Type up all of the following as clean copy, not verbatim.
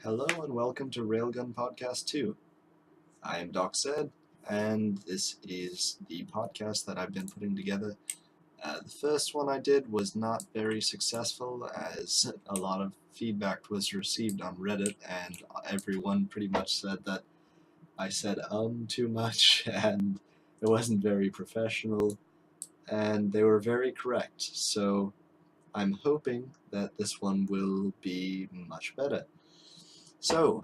Hello and welcome to Railgun Podcast 2. I am Doc Zed, and this is the podcast that I've been putting together. The first one I did was not very successful, as a lot of feedback was received on Reddit, and everyone pretty much said that I said too much, and it wasn't very professional, and they were very correct. So I'm hoping that this one will be much better. So,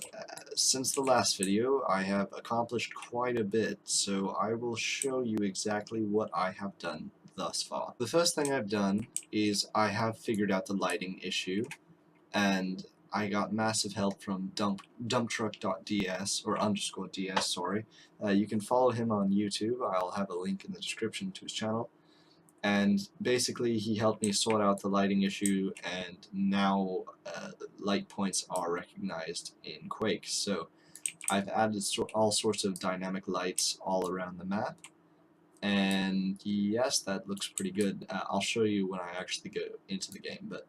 since the last video, I have accomplished quite a bit, so I will show you exactly what I have done thus far. The first thing I've done is I have figured out the lighting issue, and I got massive help from dumptruck.ds, or underscore ds, sorry. You can follow him on YouTube. I'll have a link in the description to his channel. And basically he helped me sort out the lighting issue, and now light points are recognized in Quake. So I've added all sorts of dynamic lights all around the map, and yes, that looks pretty good. I'll show you when I actually go into the game, but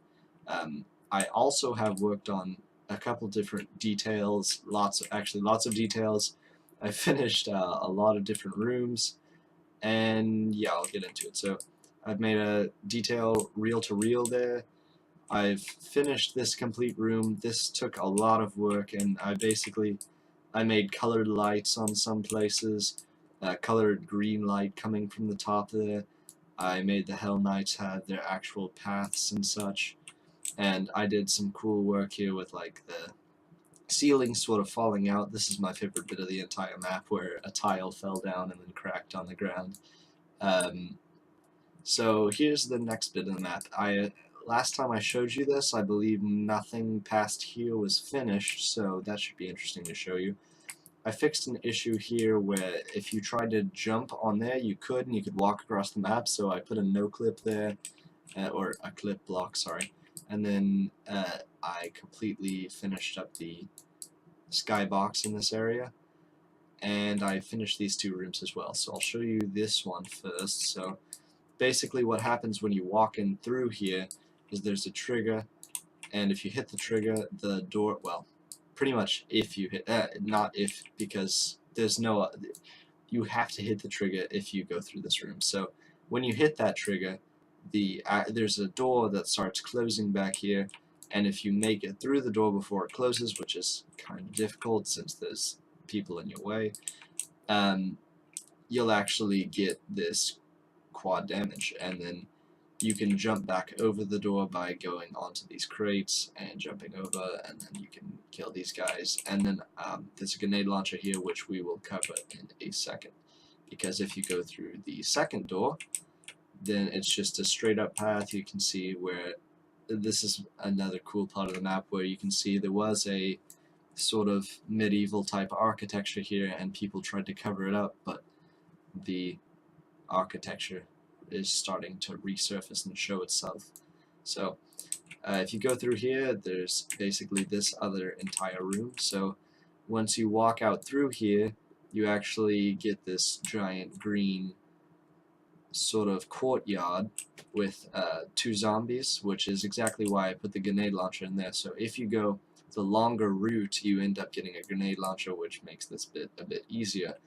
I also have worked on a couple different details, lots of details. I finished a lot of different rooms, and yeah, I'll get into it. So I've made a detail reel-to-reel there. I've finished this complete room. This took a lot of work, and I made colored lights on some places, colored green light coming from the top there. I made the Hell Knights have their actual paths and such, and I did some cool work here with like the ceiling sort of falling out. This is my favorite bit of the entire map, where a tile fell down and then cracked on the ground. So here's the next bit of the map. Last time I showed you this, I believe nothing past here was finished, so that should be interesting to show you. I fixed an issue here where if you tried to jump on there, you could, and you could walk across the map, so I put a no-clip there, or a clip block, sorry. And then I completely finished up the skybox in this area, and I finished these two rooms as well. So I'll show you this one first. So basically what happens when you walk in through here is there's a trigger, and if you hit the trigger, the door, well, pretty much if you hit, not if, because there's no, you have to hit the trigger if you go through this room. So when you hit that trigger, there's a door that starts closing back here, and if you make it through the door before it closes, which is kind of difficult since there's people in your way, you'll actually get this quad damage, and then you can jump back over the door by going onto these crates and jumping over, and then you can kill these guys. And then there's a grenade launcher here, which we will cover in a second, because if you go through the second door, then it's just a straight up path. You can see where this is another cool part of the map, where you can see there was a sort of medieval type architecture here, and people tried to cover it up, but the architecture is starting to resurface and show itself. So if you go through here, there's basically this other entire room. So once you walk out through here, you actually get this giant green sort of courtyard with two zombies, which is exactly why I put the grenade launcher in there. So if you go the longer route, you end up getting a grenade launcher, which makes this bit a bit easier.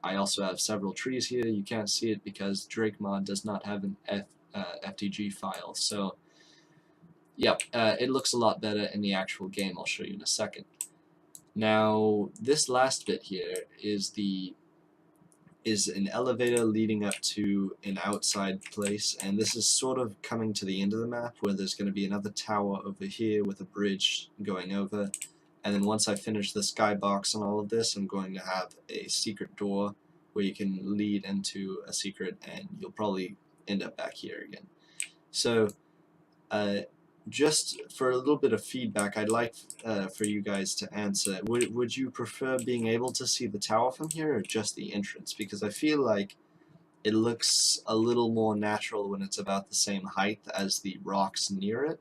I also have several trees here. You can't see it because DrakeMod does not have an FTG file. So, yep, it looks a lot better in the actual game. I'll show you in a second. Now, this last bit here is an elevator leading up to an outside place, and this is sort of coming to the end of the map, where there's going to be another tower over here with a bridge going over. And then once I finish the skybox and all of this, I'm going to have a secret door where you can lead into a secret, and you'll probably end up back here again. So just for a little bit of feedback, I'd like for you guys to answer. Would you prefer being able to see the tower from here, or just the entrance? Because I feel like it looks a little more natural when it's about the same height as the rocks near it,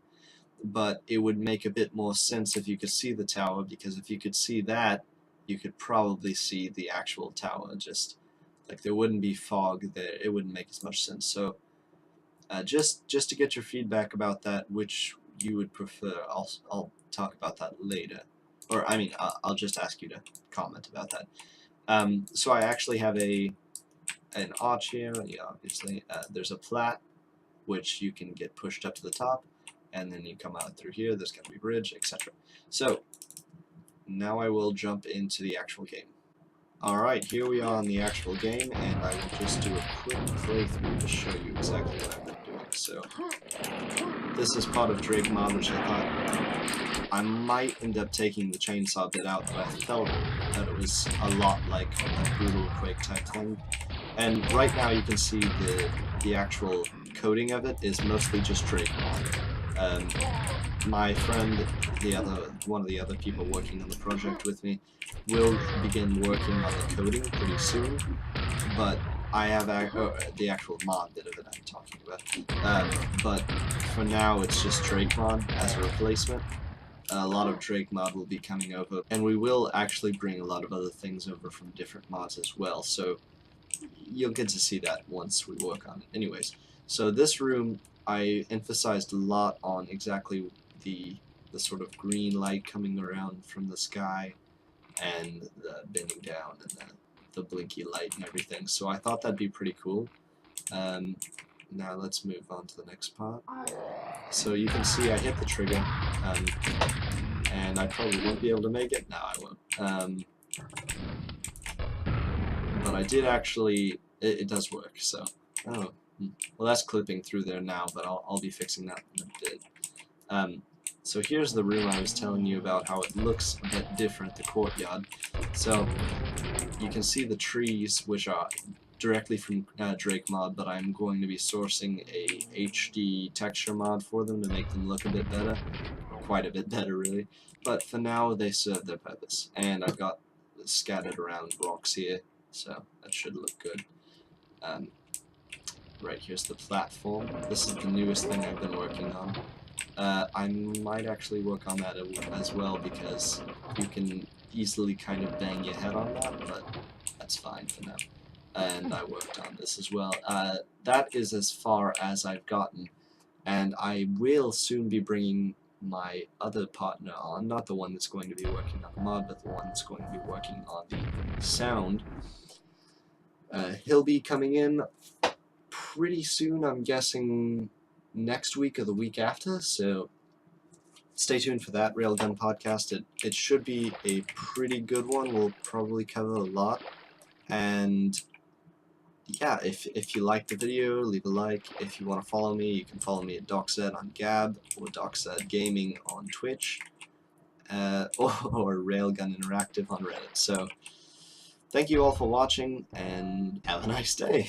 but it would make a bit more sense if you could see the tower, because if you could see that, you could probably see the actual tower. Just like there wouldn't be fog there, it wouldn't make as much sense. So just to get your feedback about that, which you would prefer. I'll talk about that later. or I mean, I'll just ask you to comment about that. So I actually have an arch here. Yeah, obviously, there's a plat which you can get pushed up to the top, and then you come out through here. There's going to be a bridge, etc. So now I will jump into the actual game. Alright, here we are in the actual game, and I will just do a quick playthrough to show you exactly what I've been doing. So, this is part of Drake mod, which I thought I might end up taking the chainsaw bit out, but I felt that it was a lot like a brutal Quake type thing. And right now you can see the actual coding of it is mostly just Drake mod. My friend, one of the other people working on the project with me, will begin working on the coding pretty soon, but I have the actual mod bit of it I'm talking about. But for now, it's just Drake mod as a replacement. A lot of Drake mod will be coming over, and we will actually bring a lot of other things over from different mods as well, so you'll get to see that once we work on it. Anyways, so this room, I emphasized a lot on exactly the sort of green light coming around from the sky and the bending down and the blinky light and everything, so I thought that'd be pretty cool. Now let's move on to the next part. So you can see I hit the trigger, and I probably won't be able to make it. No, I won't. But I did actually, it does work, so, oh, well that's clipping through there now, but I'll be fixing that in a bit. So here's the room I was telling you about, how it looks a bit different, the courtyard. So you can see the trees, which are directly from Drake mod, but I'm going to be sourcing a HD texture mod for them to make them look a bit better, quite a bit better really. But for now they serve their purpose, and I've got scattered around rocks here, so that should look good. Right, here's the platform. This is the newest thing I've been working on. I might actually work on that as well, because you can easily kind of bang your head on that, but that's fine for now. And I worked on this as well. That is as far as I've gotten, and I will soon be bringing my other partner on, not the one that's going to be working on the mod, but the one that's going to be working on the sound. He'll be coming in pretty soon, I'm guessing next week or the week after, so stay tuned for that Railgun Podcast. It should be a pretty good one. We'll probably cover a lot, and yeah, if you like the video, leave a like. If you want to follow me, you can follow me at DocZed on Gab, or DocZed Gaming on Twitch, or Railgun Interactive on Reddit. So thank you all for watching, and have a nice day.